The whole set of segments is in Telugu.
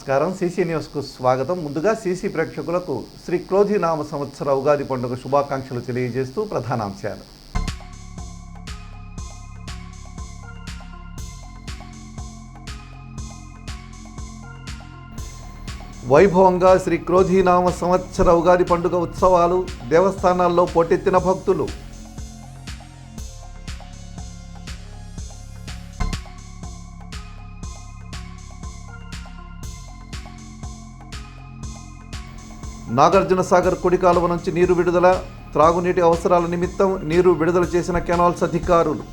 నమస్కారం. సీసీ న్యూస్కు స్వాగతం. ముందుగా సీసీ ప్రేక్షకులకు శ్రీ క్రోధినామ సంవత్సర ఉగాది పండుగ శుభాకాంక్షలు తెలియజేస్తూ ప్రధానాంశాలు. వైభవంగా శ్రీ క్రోధినామ సంవత్సర ఉగాది పండుగ ఉత్సవాలు, దేవస్థానాల్లో పోటెత్తిన భక్తులు. నాగార్జునసాగర్ కుడి కాలువ నుంచి నీరు విడుదల, త్రాగునీటి అవసరాల నిమిత్తం నీరు విడుదల చేసిన కెనాల్స్ అధికారులు.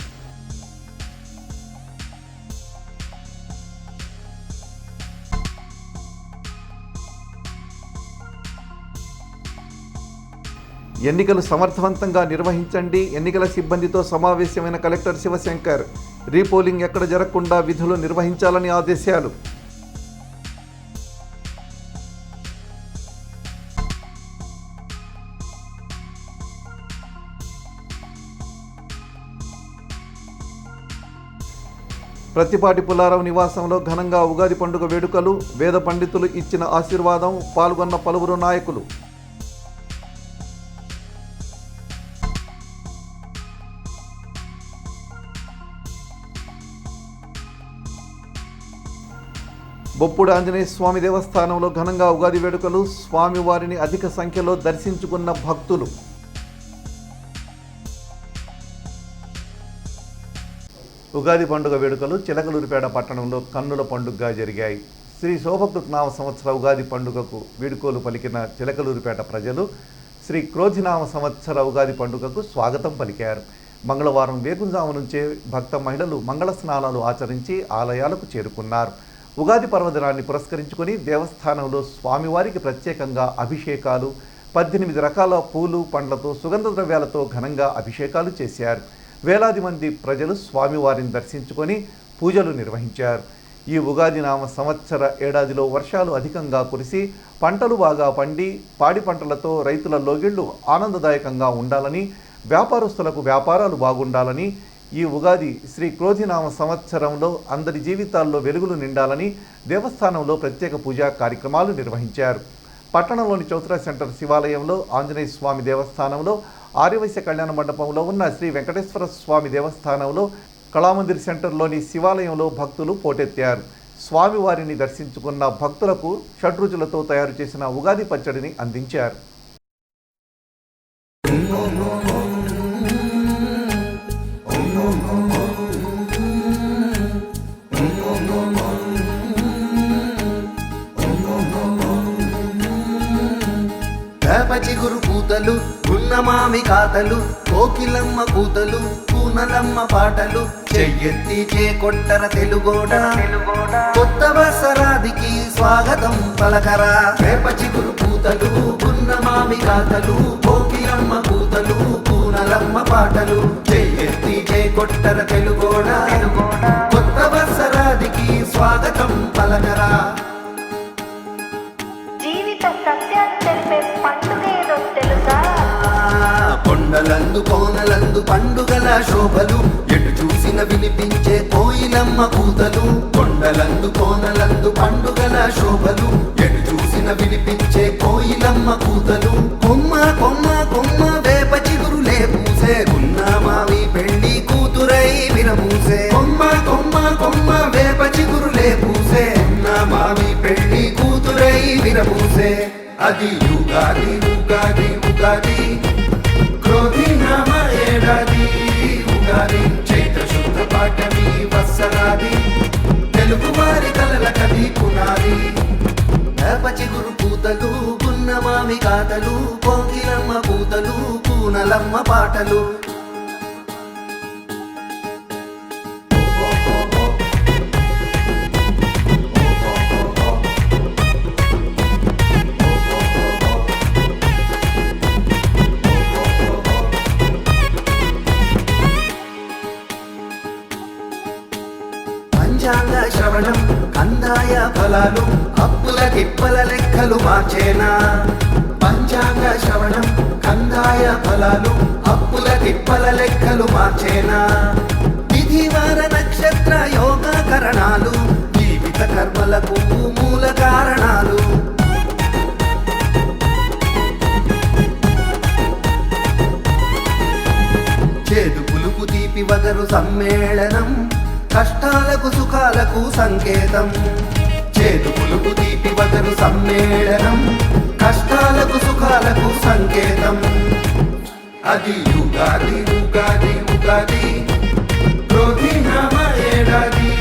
ఎన్నికలు సమర్థవంతంగా నిర్వహించండి. ఎన్నికల సిబ్బందితో సమావేశమైన కలెక్టర్ శివశంకర్. రీపోలింగ్ ఎక్కడ జరగకుండా విధులు నిర్వహించాలని ఆదేశాలు. ప్రతిపాటి పుల్లారావు నివాసంలో ఘనంగా ఉగాది పండుగ వేడుకలు. వేద పండితులు ఇచ్చిన ఆశీర్వాదం. పాల్గొన్న పలువురు నాయకులు. బొప్పుడు ఆంజనేయ స్వామి దేవస్థానంలో ఘనంగా ఉగాది వేడుకలు. స్వామివారిని అధిక సంఖ్యలో దర్శించుకున్న భక్తులు. ఉగాది పండుగ వేడుకలు చిలకలూరిపేట పట్టణంలో కన్నుల పండుగగా జరిగాయి. శ్రీ శోభకృత్నామ సంవత్సర ఉగాది పండుగకు వీడుకోలు పలికిన చిలకలూరిపేట ప్రజలు శ్రీ క్రోధినామ సంవత్సర ఉగాది పండుగకు స్వాగతం పలికారు. మంగళవారం వేకుజాము నుంచే భక్త మహిళలు మంగళ స్నానాలు ఆచరించి ఆలయాలకు చేరుకున్నారు. ఉగాది పర్వదినాన్ని పురస్కరించుకొని దేవస్థానంలో స్వామివారికి ప్రత్యేకంగా అభిషేకాలు, 18 రకాల పూలు పండ్లతో సుగంధ ద్రవ్యాలతో ఘనంగా అభిషేకాలు చేశారు. వేలాది మంది ప్రజలు స్వామివారిని దర్శించుకొని పూజలు నిర్వహించారు. ఈ ఉగాది నామ సంవత్సర ఏడాదిలో వర్షాలు అధికంగా కురిసి పంటలు బాగా పండి పాడి పంటలతో రైతుల లోగిళ్లు ఆనందదాయకంగా ఉండాలని, వ్యాపారస్తులకు వ్యాపారాలు బాగుండాలని, ఈ ఉగాది శ్రీ క్రోధినామ సంవత్సరంలో అందరి జీవితాల్లో వెలుగులు నిండాలని దేవస్థానంలో ప్రత్యేక పూజా కార్యక్రమాలు నిర్వహించారు. పట్టణంలోని చౌత్రా సెంటర్ శివాలయంలో, ఆంజనేయ స్వామి దేవస్థానంలో, ఆర్యవైశ్య కళ్యాణ మండపంలో ఉన్న శ్రీ వెంకటేశ్వర స్వామి దేవస్థానంలో, కళామందిర్ సెంటర్లోని శివాలయంలో భక్తులు పోటెత్తారు. స్వామివారిని దర్శించుకున్న భక్తులకు షడ్రుచులతో తయారు చేసిన ఉగాది పచ్చడిని అందించారు. చిగురు పూతలు, గున్నమామి కాతలు, కోకిలమ్మ కూతలు, పూనలమ్మ పాటలు, చెయ్యెత్తి చేకొట్టర తెలుగోడ, కొత్త వసరాదికి స్వాగతం పలకరా. వేప చిగురు పూతలు, గున్నమామి కాతలు, కోకిలమ్మ కూతలు, పూనలమ్మ పాటలు, చెయ్యెత్తి చేకొట్టర తెలుగోడ, కొత్త వసరాదికి స్వాగతం పలకరా. కొండలందు కోనలందు పండుగల శోభలు, ఎటు చూసిన వినిపించే కోయిలమ్మ కూతలు. కొండలందు కోనలందు పండుగల శోభలు, ఎటు చూసిన వినిపించే కోయిలమ్మ కూతలు. కొమ్మ కొమ్మ కొమ్మ వేప చిగురులే పూసే, గున్నమావి పెళ్లి కూతురై విరమూసే. కొమ్మ కొమ్మ కొమ్మ వేప చిగురులే పూసే, గున్నమావి పెళ్లి కూతురై విరమూసే. అది ఉగాది ఉగాది ఉగాది క్రోధినామ ఏడాది ఉగాది, చైత్ర శుద్ధ పాఠమి వత్సరాది, తెలుగువారి కలల కది పునాది. వేప చిగురు పూతలు, గున్నమామి కాతలు, కోకిలమ్మ పూతలు, పూనలమ్మ పాటలు. పంచాంగ శ్రవణం, కందాయ ఫలాలు, అప్పుల తిప్పల లెక్కలు మార్చేనా. పంచాంగ శ్రవణం, కందాయ ఫలాలు, అప్పుల తిప్పల లెక్కలు మార్చేనా. విధివార నక్షత్ర యోగ కరణాలు, జీవిత కర్మలకు మూల కారణం వగరు సమ్మేళనం కష్టాలకు సుఖాలకు సంకేతం. చేదు పులుపు తీపి వగరు సమ్మేళనం కష్టాలకు సుఖాలకు సంకేతం. అది యుగాది ఉగాది ఉగాది క్రోధి నామ ఏడాది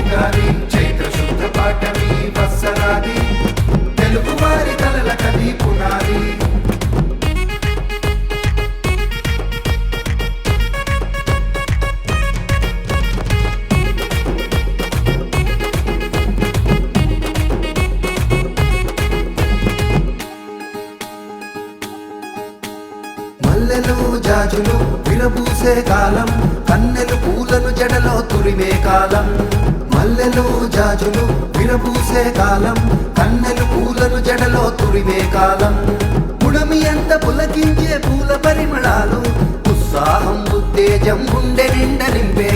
ఉగాది చైత్ర శుద్ధ పాఠమి వత్సరాది తెలుగు వారి కలల కది పునాది. మల్లెలు జాజులు విరబూసే కాలం కన్నెలు పూలను జడలో తురిమే కాలం. మల్లెలు జాజులు విరబూసే కాలం కన్నెలు పూలను జడలో తురిమే కాలం. పుడమి అంత పులకించే పూల పరిమళాలు ఉత్సాహం ఉత్తేజం గుండె నిండ నింపే.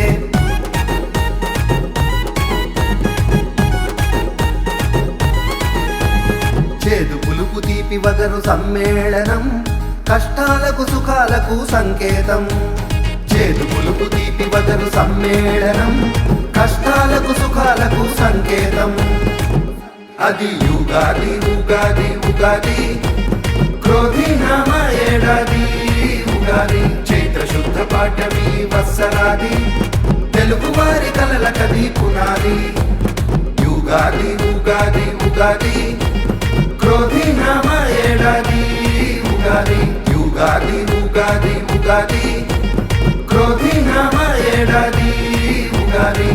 చేదు పులుపు తీపి వగరు సమ్మేళనం కష్టాలకు సుఖాలకు సంకేతం. చేదు పులుపు తీపి వగరు సమ్మేళనం కష్టాలకు సుఖాలకు సంకేతం. అది యుగాది ఉగాది ఉగాది క్రోధి నామ ఏడాది ఉగాది చైత్ర శుద్ధ పాఠమి వత్సరాది తెలుగు వారి కలల కది పునాది. యుగాది ఉగాది ఉగాది క్రోధి నామ ఏడాది ఉగాది యుగాది ఉగాది ఉగాది క్రోధి నామ ఏడాది ఉగాది.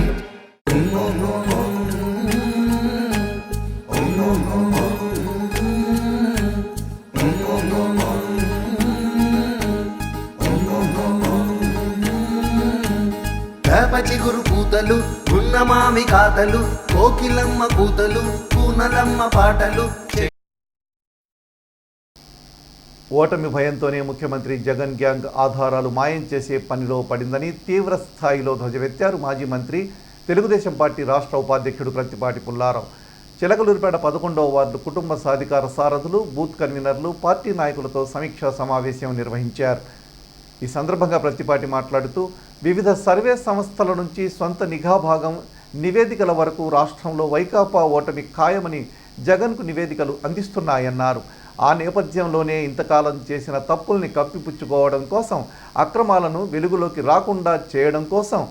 వేప చిగురు పూతలు గున్నమామి కాతలు కోకిలమ్మ కూతలు కూనలమ్మ పాటలు. ఓటమి భయంతోనే ముఖ్యమంత్రి జగన్ గ్యాంగ్ ఆధారాలు మాయం చేసే పనిలో పడిందని తీవ్ర స్థాయిలో ధ్వజమెత్తారు మాజీ మంత్రి తెలుగుదేశం పార్టీ రాష్ట్ర ఉపాధ్యక్షుడు ప్రత్తిపాటి పుల్లారావు. చిలకలూరిపేట 11వ వార్డు కుటుంబ సాధికార సారథులు బూత్ కన్వీనర్లు పార్టీ నాయకులతో సమీక్షా సమావేశం నిర్వహించారు. ఈ సందర్భంగా ప్రత్తిపాటి మాట్లాడుతూ వివిధ సర్వే సంస్థల నుంచి సొంత నిఘా భాగం నివేదికల వరకు రాష్ట్రంలో వైకాపా ఓటమి ఖాయమని జగన్కు నివేదికలు అందిస్తున్నాయన్నారు. ఆ నేపథ్యంలోనే ఇంతకాలం చేసిన తప్పుల్ని కప్పిపుచ్చుకోవడం కోసం అక్రమాలను వెలుగులోకి రాకుండా చేయడం కోసం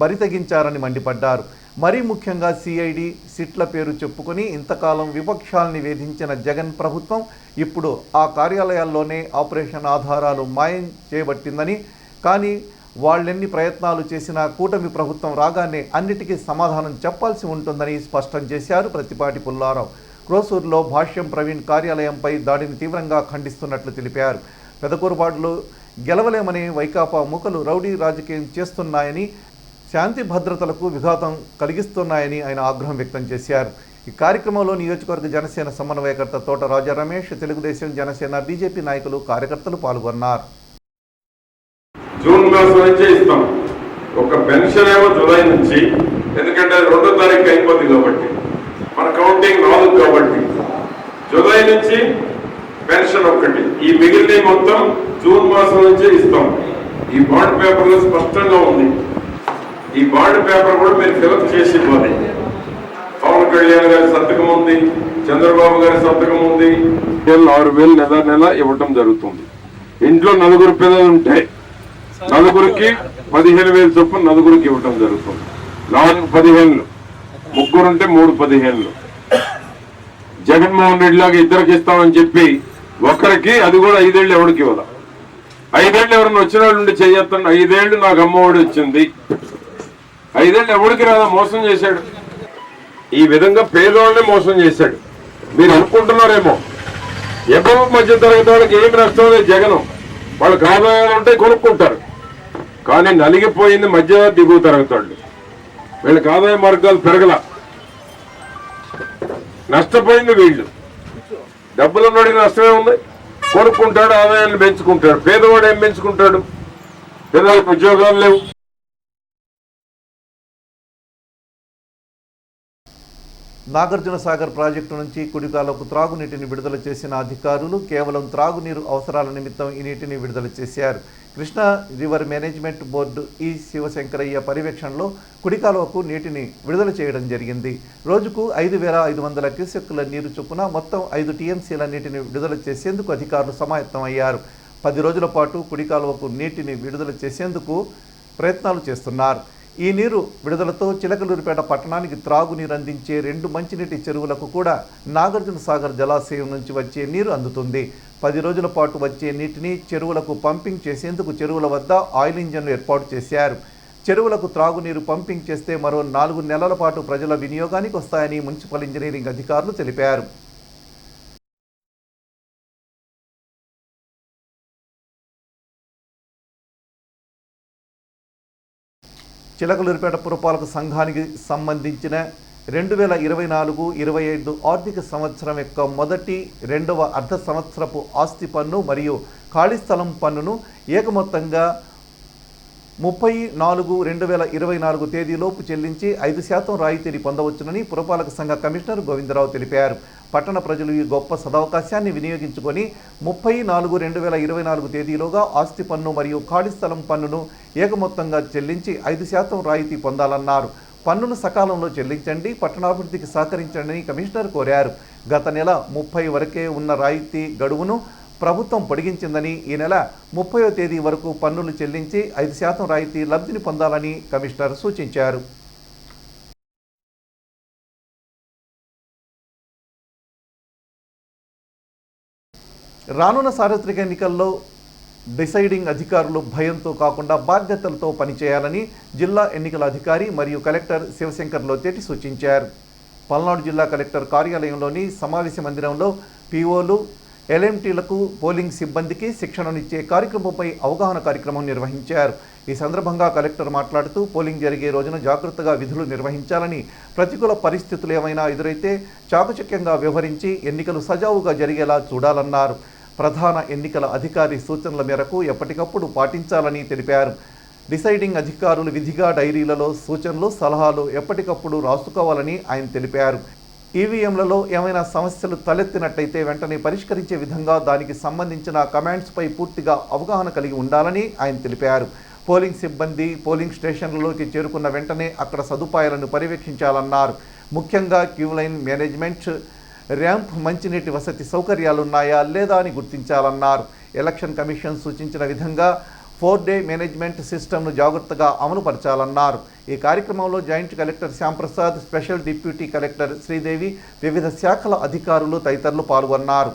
బరితెగించారని మండిపడ్డారు. మరీ ముఖ్యంగా సిఐడి సిట్ల పేరు చెప్పుకొని ఇంతకాలం విపక్షాల్ని వేధించిన జగన్ ప్రభుత్వం ఇప్పుడు ఆ కార్యాలయాల్లోనే ఆపరేషన్ ఆధారాలు మాయం చేయబట్టిందని, కానీ వాళ్ళెన్ని ప్రయత్నాలు చేసినా కూటమి ప్రభుత్వం రాగానే అన్నిటికీ సమాధానం చెప్పాల్సి ఉంటుందని స్పష్టం చేశారు ప్రత్తిపాటి పుల్లారావు. క్రోసూరులో భాష్యం ప్రవీణ్ కార్యాలయంపై దాడిని తీవ్రంగా ఖండిస్తున్నట్లు తెలిపారు. పెదకూరుపాడులో గెలవలేమని వైకాపా మూకలు రౌడీ రాజకీయం చేస్తున్నాయని, శాంతి భద్రతలకు విఘాతం కలిగిస్తున్నాయని ఆయన ఆగ్రహం వ్యక్తం చేశారు. ఈ కార్యక్రమంలో నియోజకవర్గ జనసేన సమన్వయకర్త తోట రాజా రమేష్, తెలుగుదేశం జనసేన బీజేపీ నాయకులు కార్యకర్తలు పాల్గొన్నారు. జూన్ మాసం నుంచే ఇస్తాం. ఒక పెన్షన్ ఏమో జూలై నుంచి, ఎందుకంటే 2వ తారీఖు అయిపోతుంది కాబట్టి మన కౌంటింగ్ 4 కాబట్టి జూలై నుంచి పెన్షన్ ఒక్కటి, ఈ మిగిలిన మొత్తం జూన్ మాసం నుంచే ఇస్తాం. ఈ బాండ్ పేపర్ లో స్పష్టంగా ఉంది. ఈ బాండ్ పేపర్ కూడా మీరు ఫిలప్ చేసి ఇవ్వాలి. పవన్ కళ్యాణ్ గారి సంతకం ఉంది, చంద్రబాబు గారి సంతకం ఉంది. 6,000 నెల ఇవ్వటం జరుగుతుంది. ఇంట్లో 4 పిల్లలు ఉంటే 4కి 15,000 చొప్పున 4కి ఇవ్వటం జరుగుతుంది. 4 15, 3 ఉంటే 3 15. జగన్మోహన్ రెడ్డి లాగా 2కి ఇస్తామని చెప్పి ఒకరికి, అది కూడా 5 ఏళ్ళు ఎవరికి ఇవ్వాల. 5 ఏళ్ళు ఎవరైనా వచ్చిన వాళ్ళు ఉండి చెయ్యొద్దండి. 5 ఏళ్ళు నాకు అమ్మఒడి వచ్చింది, 5 ఏళ్ళు ఎవరికి రాదా? మోసం చేశాడు. ఈ విధంగా పేదవాళ్ళనే మోసం చేశాడు. మీరు అనుకుంటున్నారేమో ఎప్పుడు మధ్య తరగతి వాళ్ళకి ఏమి నష్టం లేదు. జగన్ వాళ్ళకి ఆదాయాలు ఉంటే కొనుక్కుంటారు, కానీ నలిగిపోయింది మధ్య దిగువ తరగతి వాళ్ళు. వీళ్ళకి ఆదాయ మార్గాలు పెరగల, నష్టపోయింది వీళ్ళు. డబ్బులు ఉన్నవాడికి నష్టమే ఉంది. కొనుక్కుంటాడు, ఆదాయాన్ని పెంచుకుంటాడు. పేదవాడు ఏం పెంచుకుంటాడు? పేదవాళ్ళకి ఉద్యోగాలు లేవు. నాగార్జున సాగర్ ప్రాజెక్టు నుంచి కుడికాలకు త్రాగునీటిని విడుదల చేసిన అధికారులు కేవలం త్రాగునీరు అవసరాల నిమిత్తం ఈ నీటిని విడుదల చేశారు. కృష్ణా రివర్ మేనేజ్మెంట్ బోర్డు ఈ శివశంకరయ్య పర్యవేక్షణలో కుడికాలువకు నీటిని విడుదల చేయడం జరిగింది. రోజుకు 5,500 క్యూసెక్కుల నీరు చొప్పున మొత్తం 5 టీఎంసీల నీటిని విడుదల చేసేందుకు అధికారులు సమాయత్తమయ్యారు. 10 రోజుల పాటు కుడికాలువకు నీటిని విడుదల చేసేందుకు ప్రయత్నాలు చేస్తున్నారు. ఈ నీరు విడుదలతో చిలకలూరిపేట పట్టణానికి త్రాగునీరు అందించే 2 మంచినీటి చెరువులకు కూడా నాగార్జున సాగర్ జలాశయం నుంచి వచ్చే నీరు అందుతుంది. 10 రోజుల పాటు వచ్చే నీటిని చెరువులకు పంపింగ్ చేసేందుకు చెరువుల వద్ద ఆయిల్ ఇంజన్లు ఏర్పాటు చేశారు. చెరువులకు త్రాగునీరు పంపింగ్ చేస్తే మరో 4 నెలల పాటు ప్రజల వినియోగానికి వస్తాయని మున్సిపల్ ఇంజనీరింగ్ అధికారులు తెలిపారు. చిలకలూరిపేట పురపాలక సంఘానికి సంబంధించిన 2024-25 ఆర్థిక సంవత్సరం యొక్క మొదటి, రెండవ అర్ధ సంవత్సరపు ఆస్తి పన్ను మరియు ఖాళీ స్థలం పన్నును ఏకమొత్తంగా 30/4/2024 తేదీలోపు చెల్లించి 5% రాయితీని పొందవచ్చునని పురపాలక సంఘ కమిషనర్ గోవిందరావు తెలిపారు. పట్టణ ప్రజలు ఈ గొప్ప సదవకాశాన్ని వినియోగించుకొని 30/4/2024 తేదీలోగా ఆస్తి పన్ను మరియు ఖాళీ స్థలం పన్నును ఏకమొత్తంగా చెల్లించి 5% రాయితీ పొందాలన్నారు. పన్నును సకాలంలో చెల్లించండి, పట్టణాభివృద్ధికి సహకరించండి కమిషనర్ కోరారు. గత నెల 30 వరకే ఉన్న రాయితీ గడువును ప్రభుత్వం పొడిగించిందని, ఈ నెల 30వ తేదీ వరకు పన్నులు చెల్లించి 5% రాయితీ లబ్ధిని పొందాలని కమిషనర్ సూచించారు. రానున్న సార్వత్రిక ఎన్నికల్లో డిసైడింగ్ అధికారులు భయంతో కాకుండా బాధ్యతలతో పనిచేయాలని జిల్లా ఎన్నికల అధికారి మరియు కలెక్టర్ శివశంకర్ లోతేటి సూచించారు. పల్నాడు జిల్లా కలెక్టర్ కార్యాలయంలోని సమావేశ మందిరంలో పీఓలు, ఎల్ఎంటీలకు, పోలింగ్ సిబ్బందికి శిక్షణనిచ్చే కార్యక్రమంపై అవగాహన కార్యక్రమం నిర్వహించారు. ఈ సందర్భంగా కలెక్టర్ మాట్లాడుతూ పోలింగ్ జరిగే రోజున జాగ్రత్తగా విధులు నిర్వహించాలని, ప్రతికూల పరిస్థితులు ఏమైనా ఎదురైతే చాకచక్యంగా వ్యవహరించి ఎన్నికలు సజావుగా జరిగేలా చూడాలన్నారు. ప్రధాన ఎన్నికల అధికారి సూచనల మేరకు ఎప్పటికప్పుడు పాటించాలని తెలిపారు. డిసైడింగ్ అధికారులు విధిగా డైరీలలో సూచనలు, సలహాలు ఎప్పటికప్పుడు రాసుకోవాలని ఆయన తెలిపారు. ఈవీఎంలలో ఏమైనా సమస్యలు తలెత్తినట్టయితే వెంటనే పరిష్కరించే విధంగా దానికి సంబంధించిన కమాండ్స్పై పూర్తిగా అవగాహన కలిగి ఉండాలని ఆయన తెలిపారు. పోలింగ్ సిబ్బంది పోలింగ్ స్టేషన్లలోకి చేరుకున్న వెంటనే అక్కడ సదుపాయాలను పర్యవేక్షించాలన్నారు. ముఖ్యంగా క్యూ లైన్ మేనేజ్మెంట్, ర్యాంప్, మంచినీటి వసతి సౌకర్యాలున్నాయా లేదా అని గుర్తించాలన్నారు. ఎలక్షన్ కమిషన్ సూచించిన విధంగా 4-డే మేనేజ్మెంట్ సిస్టమ్ను జాగ్రత్తగా అమలుపరచాలన్నారు. ఈ కార్యక్రమంలో joint collector Shyamprasad, special deputy collector Sridevi, వివిధ శాఖల అధికారులు తదితరులు పాల్గొన్నారు.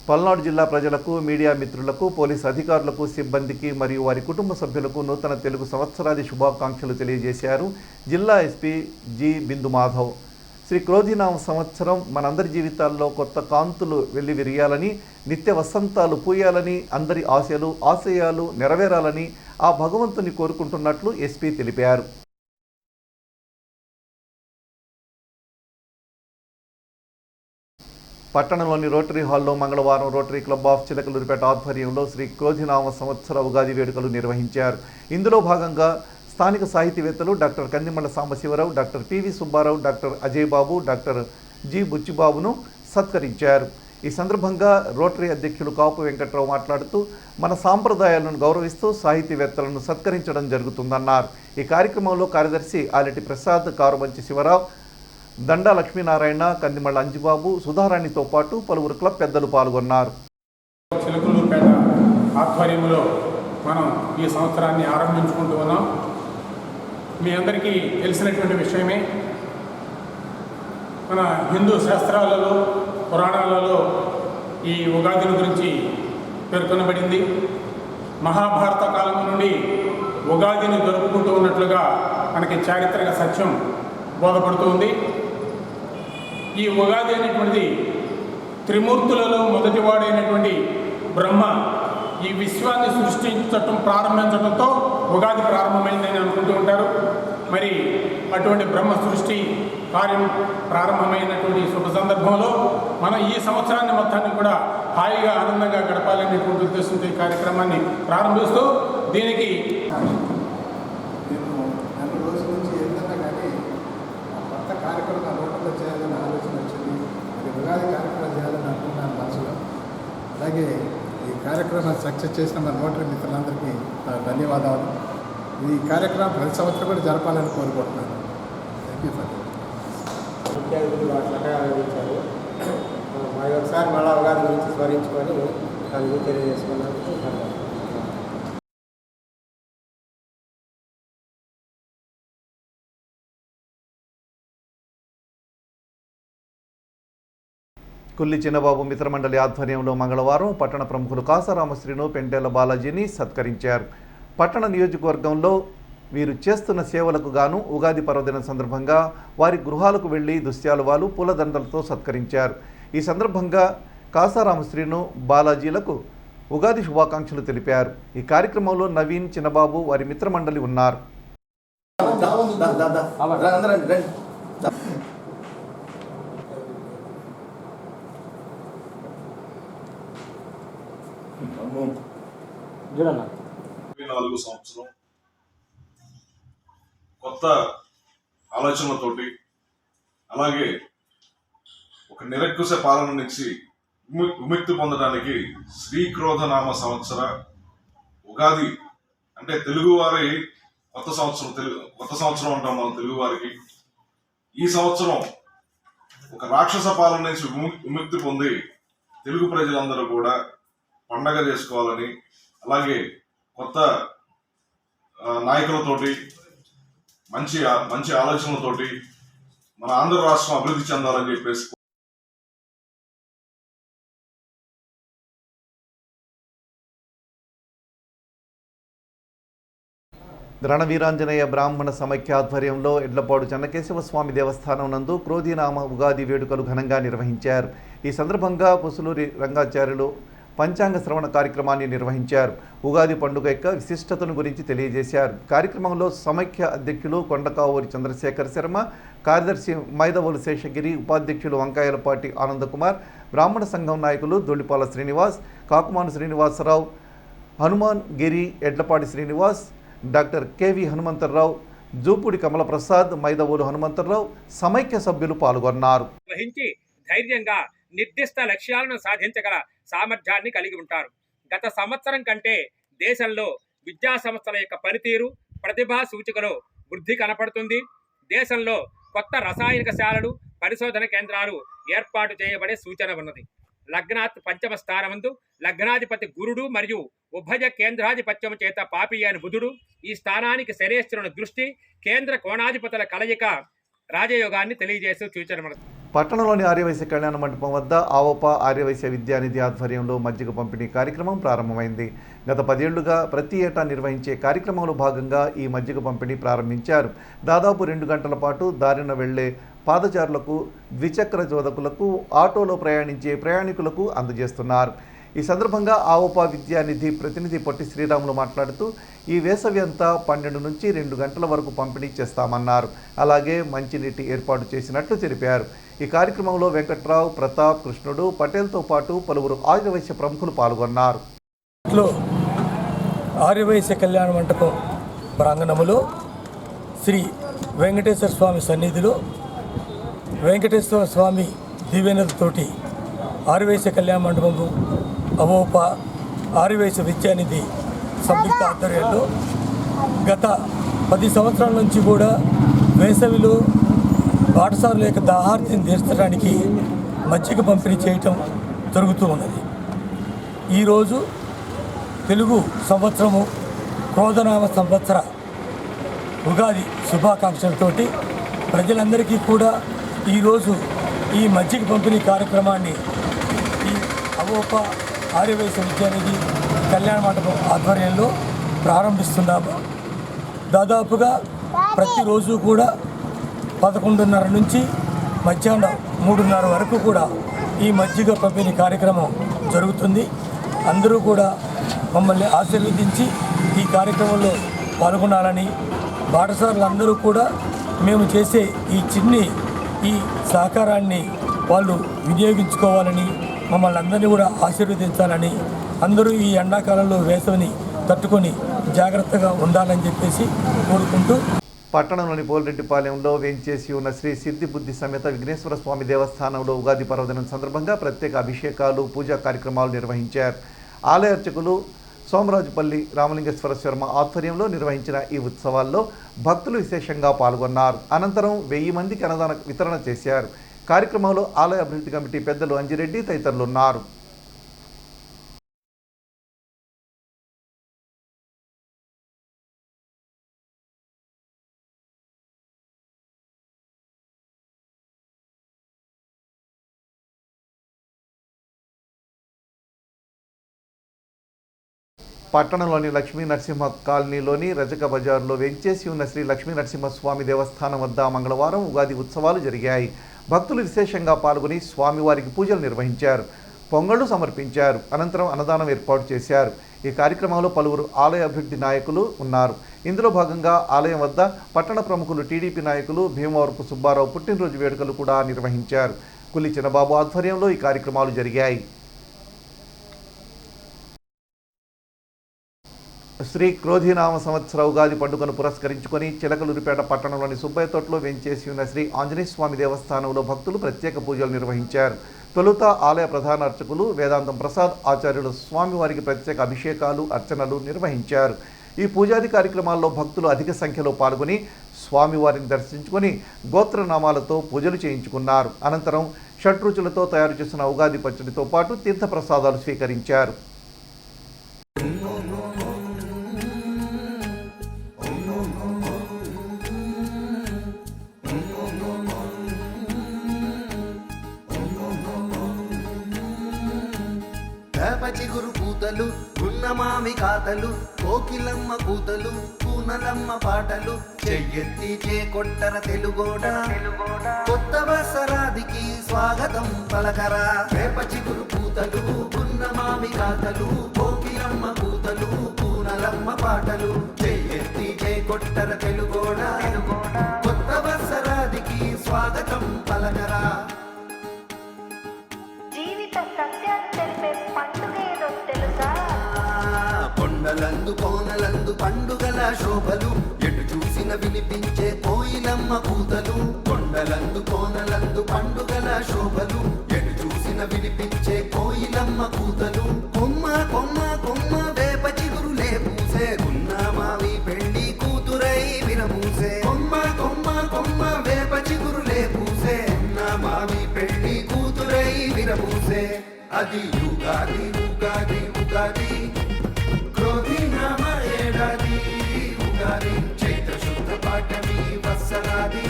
పల్నాడు జిల్లా ప్రజలకు, మీడియా మిత్రులకు, పోలీసు అధికారులకు, సిబ్బందికి మరియు వారి కుటుంబ సభ్యులకు నూతన తెలుగు సంవత్సరాది శుభాకాంక్షలు తెలియజేశారు జిల్లా ఎస్పీ జి. బిందు మాధవ్. శ్రీ క్రోధినామ సంవత్సరం మనందరి జీవితాల్లో కొత్త కాంతులు వెళ్లి విరియాలని, నిత్య వసంతాలు పూయాలని, అందరి ఆశయాలు నెరవేరాలని ఆ భగవంతుని కోరుకుంటున్నట్లు ఎస్పీ తెలిపారు. పట్టణంలోని రోటరీ హాల్లో మంగళవారం రోటరీ క్లబ్ ఆఫ్ చిలకలూరిపేట ఆధ్వర్యంలో శ్రీ క్రోధినామ సంవత్సర ఉగాది వేడుకలు నిర్వహించారు. ఇందులో భాగంగా స్థానిక సాహితీవేత్తలు doctor Kandimalla Sambasivarao, doctor PV Subbarao, doctor Ajay Babu, doctor G. బుచ్చిబాబును సత్కరించారు. ఈ సందర్భంగా రోటరీ అధ్యక్షులు కాపు వెంకట్రావు మాట్లాడుతూ మన సాంప్రదాయాలను గౌరవిస్తూ సాహితీవేత్తలను సత్కరించడం జరుగుతుందన్నారు. ఈ కార్యక్రమంలో కార్యదర్శి ఆలెటి ప్రసాద్, కారుమంచి శివరావు, దండా లక్ష్మీనారాయణ, కందిమళ్ళ అంజిబాబు, సుధారాణితో పాటు పలువురు క్లబ్ పెద్దలు పాల్గొన్నారు. చిలకలూరిపేట ఆధ్వర్యంలో మనం ఈ సంవత్సరాన్ని ఆరంభించుకుంటూ ఉన్నాం. మీ అందరికీ తెలిసినటువంటి విషయమే, మన హిందూ శాస్త్రాలలో, పురాణాలలో ఈ ఉగాదిని గురించి పేర్కొనబడింది. మహాభారత కాలం నుండి ఉగాదిని జరుపుకుంటూ ఉన్నట్లుగా మనకి చారిత్రక సత్యం బోధపడుతూ ఉంది. ఈ ఉగాది అనేటువంటిది త్రిమూర్తులలో మొదటివాడైనటువంటి బ్రహ్మ ఈ విశ్వాన్ని సృష్టించటం ప్రారంభించడంతో ఉగాది ప్రారంభమైందని అనుకుంటూ ఉంటారు. మరి అటువంటి బ్రహ్మ సృష్టి కార్యం ప్రారంభమైనటువంటి శుభ సందర్భంలో మనం ఈ సంవత్సరాన్ని మొత్తాన్ని కూడా హాయిగా ఆనందంగా గడపాలనేటువంటి ఉద్దేశంతో ఈ కార్యక్రమాన్ని ప్రారంభిస్తూ దీనికి నేను కార్యక్రమం రూపంలో చేయాలని ఆలోచన వచ్చింది. అది ఉగాది కార్యక్రమం చేయాలని అనుకున్నాను మనసులో. అలాగే ఈ కార్యక్రమాన్ని సక్సెస్ చేసిన మన రోటరీ మిత్రులందరికీ ధన్యవాదాలు. ఈ కార్యక్రమం ప్రతి సంవత్సరం కూడా జరపాలని కోరుకుంటున్నాను. థ్యాంక్ యూ ఫర్ ముఖ్య అతిథులు చక్కగా ఆలోచించారు. మరి ఒకసారి మళ్ళా ఉగాది గురించి స్మరించుకొని దాన్ని తెలియజేసుకున్నందుకు ధన్యవాదాలు. కుల్లి చిన్నబాబు మిత్రమండలి ఆధ్వర్యంలో మంగళవారం పట్టణ ప్రముఖులు కాసారామశ్రీను పెంటేల బాలాజీని సత్కరించారు. పట్టణ నియోజకవర్గంలో వీరు చేస్తున్న సేవలకు గాను ఉగాది పర్వదినం సందర్భంగా వారి గృహాలకు వెళ్లి దుశ్యాలువాలు పూలదండలతో సత్కరించారు. ఈ సందర్భంగా కాసారామశ్రీను బాలాజీలకు ఉగాది శుభాకాంక్షలు తెలిపారు. ఈ కార్యక్రమంలో నవీన్, చిన్నబాబు, వారి మిత్రమండలి ఉన్నారు. సంవత్సరం కొత్త ఆలోచనలతోటి, అలాగే ఒక నిరక్కుశ పాలన నుంచి విముక్తి పొందడానికి శ్రీక్రోధనామ సంవత్సర ఉగాది అంటే తెలుగువారి కొత్త సంవత్సరం అంటాం మనం తెలుగువారికి. ఈ సంవత్సరం ఒక రాక్షస పాలన నుంచి విముక్తి పొంది తెలుగు ప్రజలందరూ కూడా పండగ చేసుకోవాలని, అలాగే కొత్త నాయకులతోటి మంచి ఆలోచనలతోటి మన ఆంధ్ర రాష్ట్రం అభివృద్ధి చెందాలని చెప్పేసి రణవీరాంజనేయ బ్రాహ్మణ సమైక్య ఆధ్వర్యంలో ఎడ్లపాడు చెన్నకేశవ స్వామి దేవస్థానం నందు క్రోధినామ ఉగాది వేడుకలు ఘనంగా నిర్వహించారు. ఈ సందర్భంగా పుసులూరి రంగాచార్యులు పంచాంగ శ్రవణ కార్యక్రమాన్ని నిర్వహించారు. ఉగాది పండుగ యొక్క విశిష్టతను గురించి తెలియజేశారు. కార్యక్రమంలో సమైక్య అధ్యక్షులు కొండకావూరి చంద్రశేఖర్ శర్మ, కార్యదర్శి మైదవోలు శేషగిరి, ఉపాధ్యక్షులు వంకాయలపాటి ఆనందకుమార్, బ్రాహ్మణ సంఘం నాయకులు దొల్లిపాల శ్రీనివాస్, కాకుమాను శ్రీనివాసరావు, హనుమాన్ గిరి, ఎడ్లపాటి శ్రీనివాస్, డాక్టర్ కెవి హనుమంతరావు, జూపూడి కమలప్రసాద్, మైదవోలు హనుమంతరావు సమైక్య సభ్యులు పాల్గొన్నారు. ధైర్యంగా నిర్దిష్ట లక్ష్యాలను సాధించగల సామర్థ్యాన్ని కలిగి ఉంటారు. గత సంవత్సరం కంటే దేశంలో విద్యా సంస్థల యొక్క పనితీరు, ప్రతిభా సూచికలో వృద్ధి కనపడుతుంది. దేశంలో కొత్త రసాయనిక శాలలు, పరిశోధన కేంద్రాలు ఏర్పాటు చేయబడే సూచన ఉన్నది. లగ్నాత్ పంచమ స్థానమందు లగ్నాధిపతి గురుడు మరియు ఉభయ కేంద్రాధిపత్యము చేత పాపియాని బుధుడు. ఈ స్థానానికి శనేశ్వరుని దృష్టి, కేంద్ర కోణాధిపతుల కలయిక రాజయోగాన్ని తెలియజేసే సూచన ఉన్నది. పట్టణంలోని ఆర్యవైశ్య కళ్యాణ మండపం వద్ద ఆవప ఆర్యవైశ్య విద్యానిధి ఆధ్వర్యంలో మజ్జిగ పంపిణీ కార్యక్రమం ప్రారంభమైంది. గత 10 ఏళ్లుగా ప్రతి ఏటా నిర్వహించే కార్యక్రమంలో భాగంగా ఈ మజ్జిగ పంపిణీ ప్రారంభించారు. దాదాపు 2 గంటల పాటు దారిన వెళ్లే పాదచారులకు, ద్విచక్ర చోదకులకు, ఆటోలో ప్రయాణించే ప్రయాణికులకు అందజేస్తున్నారు. ఈ సందర్భంగా ఆవప విద్యానిధి ప్రతినిధి పొట్టి శ్రీరాములు మాట్లాడుతూ ఈ వేసవి అంతా 12 నుంచి 2 గంటల వరకు పంపిణీ చేస్తామన్నారు. అలాగే మంచినీటి ఏర్పాటు చేసినట్లు తెలిపారు. ఈ కార్యక్రమంలో వెంకట్రావు, ప్రతాప్, కృష్ణుడు, పటేల్తో పాటు పలువురు ఆర్యవైశ్య ప్రముఖులు పాల్గొన్నారు. ఆర్యవైశ్య కళ్యాణ మంటపం ప్రాంగణములో శ్రీ వెంకటేశ్వర స్వామి సన్నిధిలో వెంకటేశ్వర స్వామి దీవెనలతోటి ఆర్యవైశ్య కళ్యాణ మండపము అవోప ఆర్యవైశ్య విద్యానిధి సంయుక్త ఆధ్వర్యంలో గత 10 సంవత్సరాల నుంచి కూడా వేసవిలో పాఠశాల యొక్క దాహార్తిని తీర్చడానికి మజ్జిగ పంపిణీ చేయటం జరుగుతూ ఉన్నది. ఈరోజు తెలుగు సంవత్సరము క్రోధనామ సంవత్సర ఉగాది శుభాకాంక్షలతోటి ప్రజలందరికీ కూడా ఈరోజు ఈ మజ్జిగ పంపిణీ కార్యక్రమాన్ని ఈ అవోప ఆర్యవైశ్య విద్యానిధి కళ్యాణ మండపం ఆధ్వర్యంలో ప్రారంభిస్తున్నాము. దాదాపుగా ప్రతిరోజు కూడా 11:30 నుంచి మధ్యాహ్నం 3:30 వరకు కూడా ఈ మజ్జిగ పంపిణీ కార్యక్రమం జరుగుతుంది. అందరూ కూడా మమ్మల్ని ఆశీర్వదించి ఈ కార్యక్రమంలో పాల్గొనాలని, పాఠశాలలందరూ కూడా మేము చేసే ఈ సహకారాన్ని వాళ్ళు వినియోగించుకోవాలని, మమ్మల్ని అందరినీ కూడా ఆశీర్వదించాలని, అందరూ ఈ ఎండాకాలంలో వేసవిని తట్టుకొని జాగ్రత్తగా ఉండాలని చెప్పేసి కోరుకుంటూ పట్టణంలోని పోలిరెడ్డిపాలెంలో వేంచేసి ఉన్న శ్రీ సిద్ధి బుద్ధి సమేత విఘ్నేశ్వర స్వామి దేవస్థానంలో ఉగాది పర్వదినం సందర్భంగా ప్రత్యేక అభిషేకాలు పూజా కార్యక్రమాలు నిర్వహించారు. ఆలయ అర్చకులు సోమరాజుపల్లి రామలింగేశ్వర శర్మ ఆధ్వర్యంలో నిర్వహించిన ఈ ఉత్సవాల్లో భక్తులు విశేషంగా పాల్గొన్నారు. అనంతరం 1000 మందికి అన్నదాన వితరణ చేశారు. కార్యక్రమంలో ఆలయ అభివృద్ధి కమిటీ పెద్దలు అంజిరెడ్డి తదితరులు ఉన్నారు. పట్టణంలోని లక్ష్మీ నరసింహ కాలనీలోని రజక బజార్లో వెంచేసి ఉన్న శ్రీ లక్ష్మీ నరసింహస్వామి దేవస్థానం వద్ద మంగళవారం ఉగాది ఉత్సవాలు జరిగాయి. భక్తులు విశేషంగా పాల్గొని స్వామివారికి పూజలు నిర్వహించారు, పొంగళ్లు సమర్పించారు. అనంతరం అన్నదానం ఏర్పాటు చేశారు. ఈ కార్యక్రమంలో పలువురు ఆలయ అభివృద్ధి నాయకులు ఉన్నారు. ఇందులో భాగంగా ఆలయం వద్ద పట్టణ ప్రముఖులు టీడీపీ నాయకులు భీమవరపు సుబ్బారావు పుట్టినరోజు వేడుకలు కూడా నిర్వహించారు. కుల్లి చిన్నబాబు ఆధ్వర్యంలో ఈ కార్యక్రమాలు జరిగాయి. శ్రీ క్రోధినామ సంవత్సర ఉగాది పండుగను పురస్కరించుకొని చిలకలూరిపేట పట్టణంలోని సుబ్బయ్య తోటలో వెంచేసి ఉన్న శ్రీ ఆంజనేయ స్వామి దేవస్థానంలో భక్తులు ప్రత్యేక పూజలు నిర్వహించారు. తొలుత ఆలయ ప్రధాన అర్చకులు వేదాంతం ప్రసాద్ ఆచార్యులు స్వామివారికి ప్రత్యేక అభిషేకాలు అర్చనలు నిర్వహించారు. ఈ పూజాది కార్యక్రమాల్లో భక్తులు అధిక సంఖ్యలో పాల్గొని స్వామివారిని దర్శించుకొని గోత్రనామాలతో పూజలు చేయించుకున్నారు. అనంతరం షడ్రుచులతో తయారు చేసిన ఉగాది పచ్చడితో పాటు తీర్థప్రసాదాలు స్వీకరించారు. వేపచిగురు పూతలు గున్నమామి కాతలు కోకిలమ్మ కూతలు కూనలమ్మ పాటలు చెయ్యెత్తి చేకొట్టర తెలుగోడ కొత్త వసరాదికి స్వాగతం పలకరా. వేపచిగురు పూతలు గున్నమామి కాతలు కోకిలమ్మ కూతలు కూనలమ్మ పాటలు చెయ్యెత్తి చేకొట్టర తెలుగోడ కొత్త వసరాదికి స్వాగతం పలకరా. కొండలందు కోనలందు పండుగల శోభలు ఎటు చూసిన వినిపించే కోయిలమ్మ కూతలు. కొండలందు కోనలందు పండుగల శోభలు ఎటు చూసిన వినిపించే కోయిలమ్మ కూతలు. కొమ్మ కొమ్మ కొమ్మ వేప చిగురులే పూసే గున్నమావి పెళ్లి కూతురై విరమూసే. కొమ్మ కొమ్మ కొమ్మ వేప చిగురులే పూసే గున్నమావి పెళ్లి కూతురై విరమూసే. అది ఉగాది ఉగాది ఉగాది క్రోధినామ ఏడాది ఉగాది చైత్ర శుద్ధ పాఠమి వత్సరాది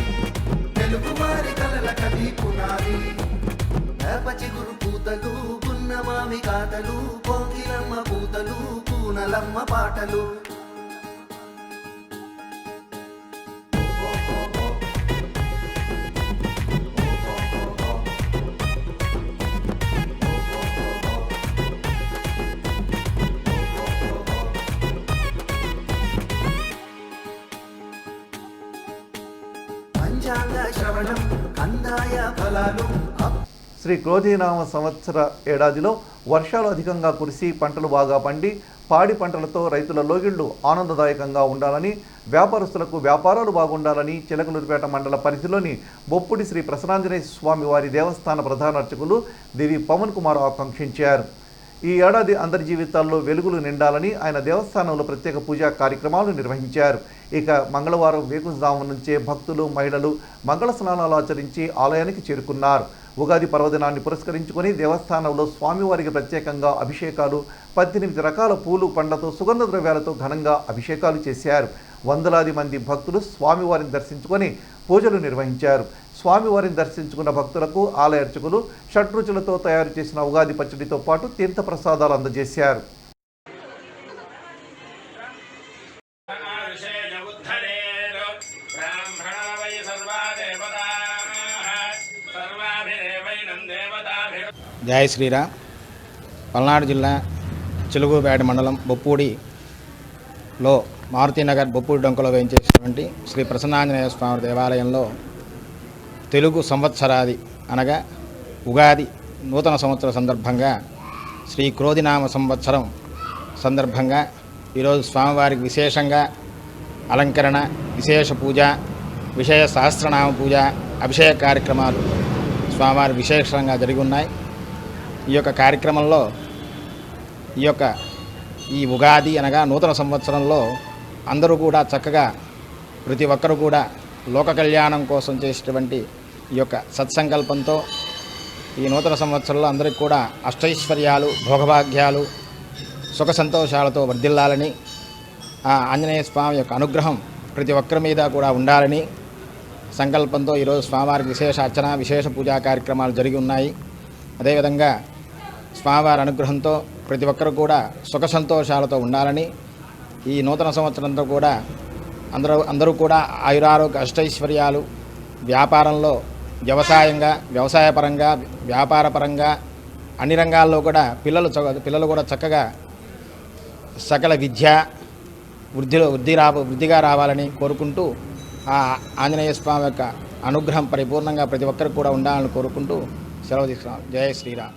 తెలుగు వారి కలల కది పునాది. వేపచిగురు పూతలు గున్నమామి కాతలు కోకిలమ్మ పూతలు కూనలమ్మ పాటలు. శ్రీ క్రోధినామ సంవత్సర ఏడాదిలో వర్షాలు అధికంగా కురిసి పంటలు బాగా పండి పాడి పంటలతో రైతుల లోగిళ్లు ఆనందదాయకంగా ఉండాలని, వ్యాపారస్తులకు వ్యాపారాలు బాగుండాలని చిలకలూరిపేట మండల పరిధిలోని బొప్పుడి శ్రీ ప్రసన్నాంజనేయ స్వామి వారి దేవస్థాన ప్రధాన అర్చకులు దివి పవన్ కుమార్ ఆకాంక్షించారు. ఈ ఏడాది అందరి జీవితాల్లో వెలుగులు నిండాలని ఆయన దేవస్థానంలో ప్రత్యేక పూజా కార్యక్రమాలు నిర్వహించారు. ఇక మంగళవారం వేకుజాము నుంచే భక్తులు మహిళలు మంగళ స్నానాలు ఆచరించి ఆలయానికి చేరుకున్నారు. ఉగాది పర్వదినాన్ని పురస్కరించుకొని దేవస్థానంలో స్వామివారికి ప్రత్యేకంగా అభిషేకాలు 18 రకాల పూలు పండ్లతో సుగంధ ద్రవ్యాలతో ఘనంగా అభిషేకాలు చేశారు. వందలాది మంది భక్తులు స్వామివారిని దర్శించుకొని పూజలు నిర్వహించారు. స్వామివారిని దర్శించుకున్న భక్తులకు ఆలయ అర్చకులు షడ్రుచులతో తయారు చేసిన ఉగాది పచ్చడితో పాటు తీర్థప్రసాదాలు అందజేశారు. జై శ్రీరామ్. పల్నాడు జిల్లా చిలుగుపేట మండలం బొప్పూడిలో మారుతీనగర్ బొప్పూడి డొంకలో వేయించేసినటువంటి శ్రీ ప్రసన్నాంజనేయ స్వామి దేవాలయంలో తెలుగు సంవత్సరాది అనగా ఉగాది నూతన సంవత్సర సందర్భంగా శ్రీ క్రోధినామ సంవత్సరం సందర్భంగా ఈరోజు స్వామివారికి విశేషంగా అలంకరణ విశేష పూజ, విషయ సహస్రనామ పూజ, అభిషేక కార్యక్రమాలు స్వామివారి విశేషంగా జరిగి ఉన్నాయి. ఈ యొక్క కార్యక్రమంలో ఈ ఉగాది అనగా నూతన సంవత్సరంలో అందరూ కూడా చక్కగా ప్రతి ఒక్కరు కూడా లోక కళ్యాణం కోసం చేసేటువంటి ఈ యొక్క సత్సంకల్పంతో ఈ నూతన సంవత్సరంలో అందరికీ కూడా అష్టైశ్వర్యాలు, భోగభాగ్యాలు, సుఖ సంతోషాలతో వర్ధిల్లాలని, ఆ ఆంజనేయ స్వామి యొక్క అనుగ్రహం ప్రతి ఒక్కరి మీద కూడా ఉండాలని సంకల్పంతో ఈరోజు స్వామివారికి విశేష అర్చన, విశేష పూజా కార్యక్రమాలు జరిగి ఉన్నాయి. అదేవిధంగా స్వామివారి అనుగ్రహంతో ప్రతి ఒక్కరు కూడా సుఖ సంతోషాలతో ఉండాలని, ఈ నూతన సంవత్సరంతో కూడా అందరూ కూడా ఆయురారోగ్య అష్టైశ్వర్యాలు, వ్యాపారంలో వ్యవసాయపరంగా, వ్యాపారపరంగా అన్ని రంగాల్లో కూడా పిల్లలు కూడా చక్కగా సకల విద్య వృద్ధిగా రావాలని కోరుకుంటూ, ఆ ఆంజనేయ స్వామి యొక్క అనుగ్రహం పరిపూర్ణంగా ప్రతి ఒక్కరికి కూడా ఉండాలని కోరుకుంటూ సెలవు తీసుకున్నాం. జై శ్రీరామ్.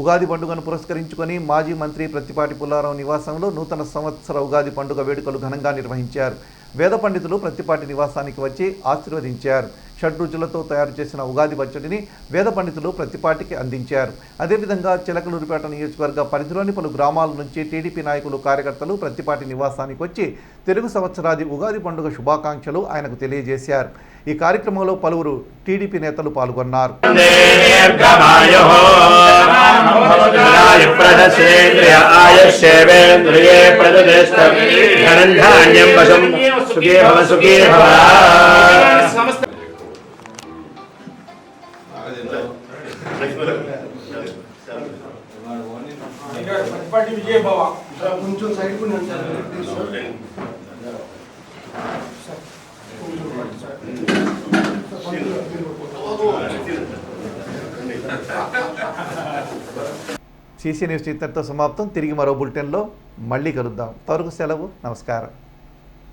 ఉగాది పండుగను పురస్కరించుకొని మాజీ మంత్రి ప్రత్తిపాటి పుల్లారావు నివాసంలో నూతన సంవత్సర ఉగాది పండుగ వేడుకలు ఘనంగా నిర్వహించారు. వేద పండితులు ప్రత్తిపాటి నివాసానికి వచ్చి ఆశీర్వదించారు. షడ్రుచులతో తయారు చేసిన ఉగాది పచ్చడిని వేద పండితులు ప్రత్తిపాటికి అందించారు. అదేవిధంగా చిలకలూరిపేట నియోజకవర్గ పరిధిలోని పలు గ్రామాల నుంచి టీడీపీ నాయకులు, కార్యకర్తలు ప్రత్తిపాటి నివాసానికి వచ్చి తెలుగు సంవత్సరాది ఉగాది పండుగ శుభాకాంక్షలు ఆయనకు తెలియజేశారు. ఈ కార్యక్రమంలో పలువురు టీడీపీ నేతలు పాల్గొన్నారు. CC న్యూస్ ఇంతటితో సమాప్తం. తిరిగి మరో బులెటిన్లో మళ్ళీ కలుద్దాం. తవరకు సెలవు. నమస్కారం.